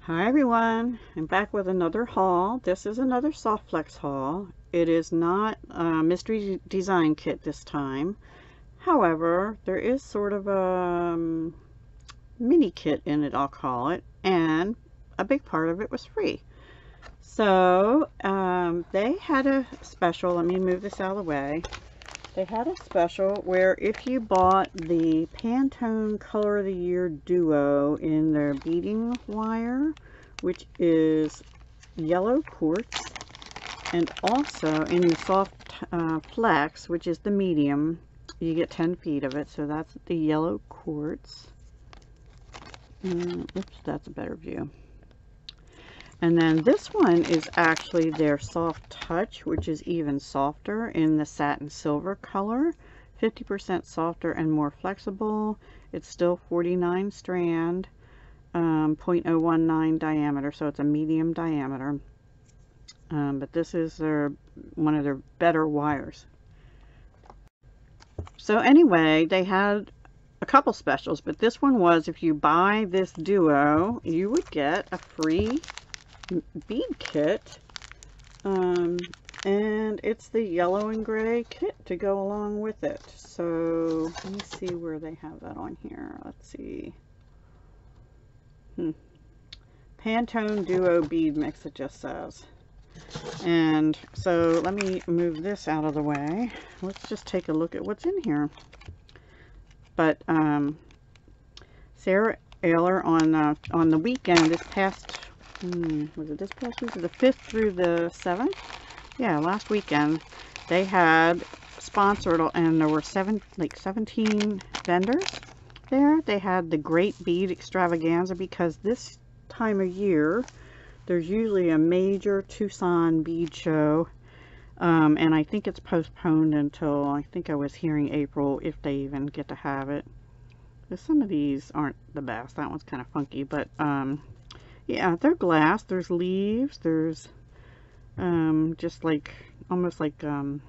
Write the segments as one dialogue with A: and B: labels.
A: Hi everyone, I'm back with another haul. This is another soft flex haul. It is not a mystery design kit this time. However, there is sort of a mini kit in it, I'll call it, and a big part of it was free. So they had a special. Let me move this out of the way. They had a special where if you bought the Pantone Color of the Year Duo in their beading wire, which is yellow quartz, and also in the soft flex, which is the medium, you get 10 feet of it. So that's the yellow quartz. Oops, that's a better view. And then this one is actually their soft touch, which is even softer in the satin silver color, 50% softer and more flexible. It's still 49 strand, 0.019 diameter, so it's a medium diameter. But this is one of their better wires. So anyway, they had a couple specials, but this one was if you buy this duo, you would get a free bead kit, and it's the yellow and gray kit to go along with it. So let me see where they have that on here. Let's see. Pantone Duo Bead Mix, it just says. And so let me move this out of the way. Let's just take a look at what's in here. But Sarah Ayler on the weekend, this past was it this past week, the 5th through the 7th? Yeah, last weekend they had sponsored, and there were 17 vendors there. They had the Great Bead Extravaganza, because this time of year there's usually a major Tucson bead show, and I think it's postponed until, I think I was hearing April, if they even get to have it. Some of these aren't the best. That one's kind of funky, but yeah, they're glass. There's leaves. There's just like, almost like I'm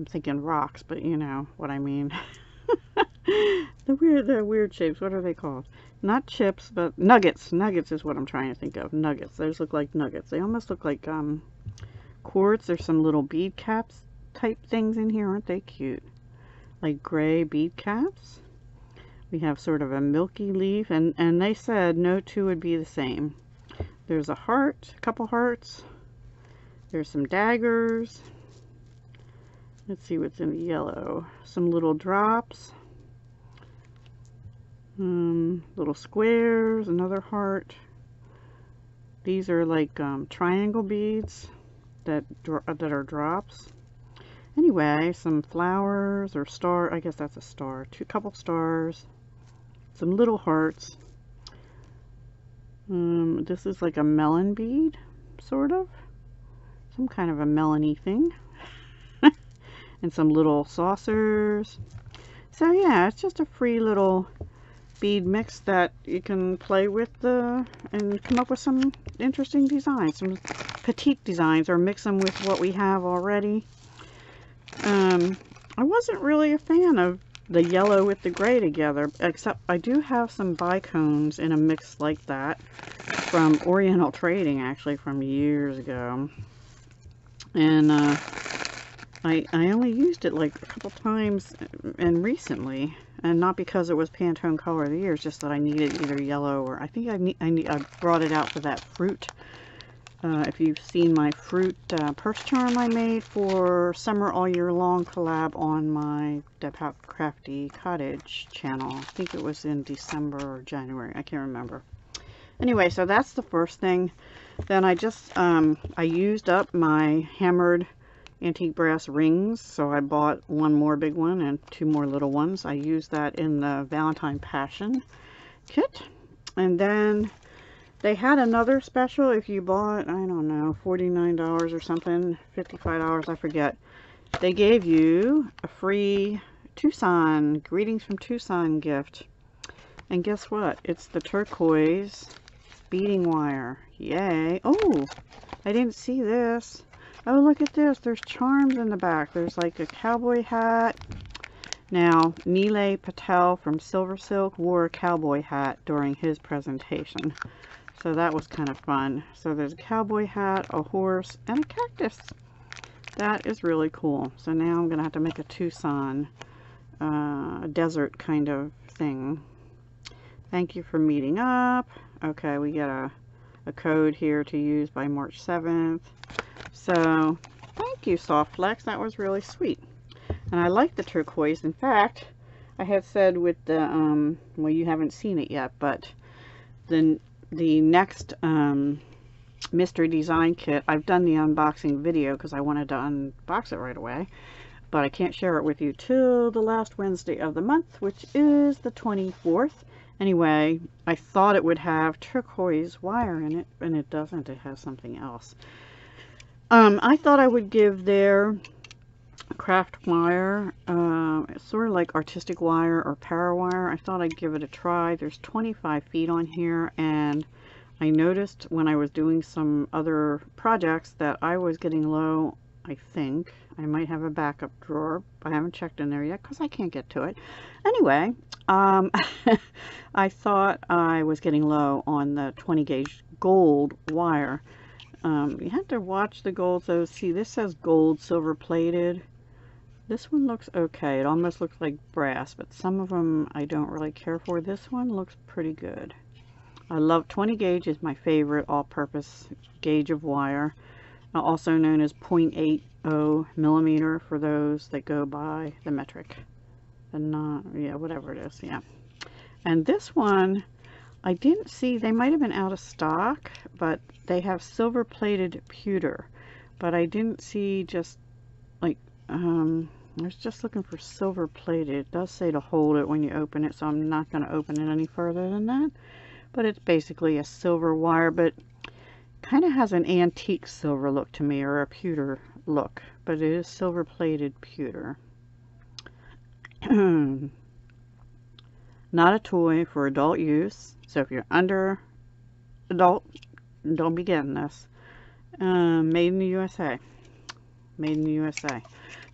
A: thinking rocks, but you know what I mean. the weird shapes. What are they called? Not chips, but nuggets. Nuggets is what I'm trying to think of. Nuggets. Those look like nuggets. They almost look like quartz. There's some little bead caps type things in here. Aren't they cute? Like gray bead caps. We have sort of a milky leaf, and they said no two would be the same. There's a heart, a couple hearts. There's some daggers. Let's see what's in the yellow. Some little drops. Little squares, another heart. These are like triangle beads that are drops. Anyway, some flowers or star. I guess that's a star. Couple stars. Some little hearts. This is like a melon bead, sort of. Some kind of a melony thing. And some little saucers. So yeah, it's just a free little bead mix that you can play with and come up with some interesting designs, some petite designs, or mix them with what we have already. I wasn't really a fan of the yellow with the gray together, except I do have some bicones in a mix like that from Oriental Trading, actually, from years ago. And I only used it like a couple times and recently, and not because it was Pantone Color of the Year, it's just that I needed either yellow, or I think I brought it out for that fruit. If you've seen my fruit purse charm I made for Summer All Year Long collab on my Crafty Cottage channel. I think it was in December or January. I can't remember. Anyway, so that's the first thing. Then I just, I used up my hammered antique brass rings. So I bought one more big one and 2 more little ones. I used that in the Valentine Passion kit. And then they had another special if you bought, I don't know, $49 or something, $55, I forget. They gave you a free Tucson, Greetings from Tucson gift. And guess what? It's the turquoise beading wire. Yay. Oh, I didn't see this. Oh, look at this. There's charms in the back. There's like a cowboy hat. Now, Neelay Patel from Silver Silk wore a cowboy hat during his presentation. So that was kind of fun. So there's a cowboy hat, a horse, and a cactus. That is really cool. So now I'm going to have to make a Tucson desert kind of thing. Thank you for meeting up. Okay, we get a code here to use by March 7th. So thank you, Soft Flex. That was really sweet. And I like the turquoise. In fact, I had said with the, well, you haven't seen it yet, but the next mystery design kit, I've done the unboxing video because I wanted to unbox it right away, but I can't share it with you till the last Wednesday of the month, which is the 24th. Anyway, I thought it would have turquoise wire in it, and it doesn't. It has something else. I thought I would give their craft wire, it's sort of like artistic wire or para wire. I thought I'd give it a try. There's 25 feet on here, and I noticed when I was doing some other projects that I was getting low. I think I might have a backup drawer. I haven't checked in there yet because I can't get to it. Anyway, I thought I was getting low on the 20 gauge gold wire. You have to watch the gold. So see, this says gold silver plated. This one looks okay. It almost looks like brass, but some of them I don't really care for. This one looks pretty good. I love 20 gauge is my favorite all-purpose gauge of wire, also known as 0.80 millimeter for those that go by the metric. And not, yeah, whatever it is, yeah. And this one, I didn't see, they might have been out of stock, but they have silver plated pewter. But I didn't see just like, I was just looking for silver plated. It does say to hold it when you open it, so I'm not going to open it any further than that. But it's basically a silver wire, but kind of has an antique silver look to me, or a pewter look. But it is silver plated pewter. Not a toy for adult use. So if you're under adult, don't be getting this. Made in the USA. Made in the USA.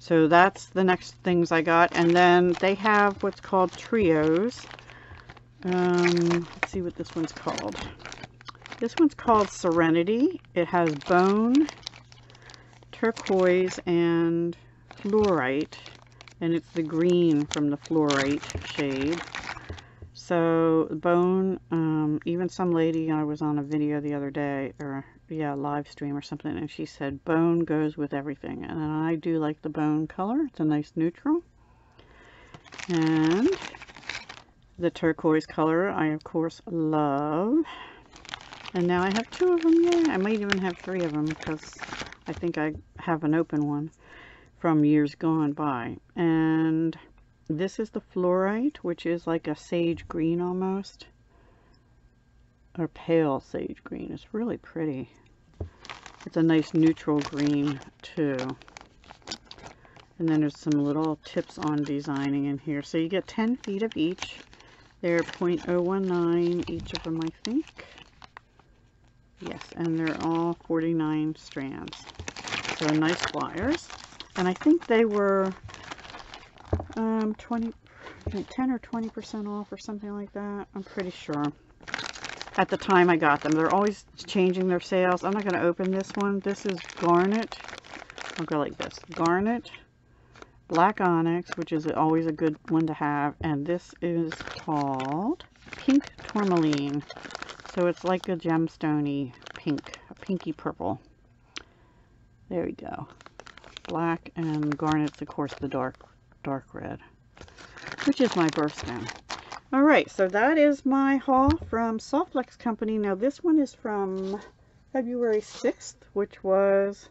A: So that's the next things I got. And then they have what's called trios. Let's see what this one's called. This one's called Serenity. It has bone, turquoise, and fluorite. And it's the green from the fluorite shade. So bone, even some lady, I was on a video the other day, or yeah, live stream or something, and she said bone goes with everything. And I do like the bone color. It's a nice neutral. And the turquoise color I of course love. And now I have 2 of them. Yeah, I might even have 3 of them because I think I have an open one from years gone by. And this is the fluorite, which is like a sage green almost, or pale sage green. It's really pretty. It's a nice neutral green too. And then there's some little tips on designing in here. So you get 10 feet of each. They're 0.019 each of them, I think. Yes, and they're all 49 strands. So nice wires. And I think they were 10 or 20% off or something like that. I'm pretty sure. At the time I got them. They're always changing their sales. I'm not going to open this one. This is garnet. I'll go like this. Garnet, black onyx, which is always a good one to have. And this is called pink tourmaline. So it's like a gemstone-y pink, a pinky purple. There we go. Black, and garnet's of course the dark red, which is my birthstone. Alright, so that is my haul from Softflex Company. Now this one is from February 6th, which was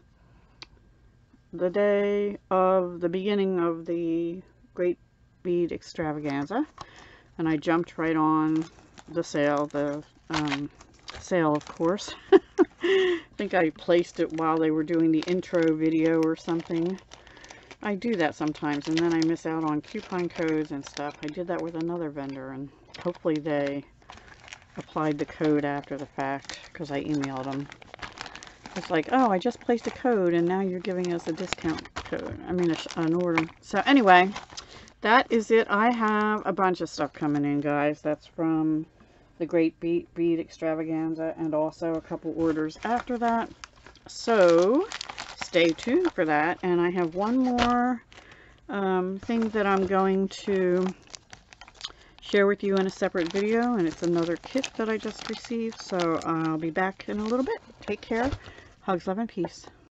A: the day of the beginning of the Great Bead Extravaganza. And I jumped right on the sale, sale of course. I think I placed it while they were doing the intro video or something. I do that sometimes, and then I miss out on coupon codes and stuff. I did that with another vendor, and hopefully they applied the code after the fact, because I emailed them. It's like, oh, I just placed a code, and now you're giving us a discount code. I mean, an order. So anyway, that is it. I have a bunch of stuff coming in, guys. That's from the Great Bead Extravaganza, and also a couple orders after that. So stay tuned for that. And I have one more thing that I'm going to share with you in a separate video, and it's another kit that I just received. So I'll be back in a little bit. Take care. Hugs, love, and peace.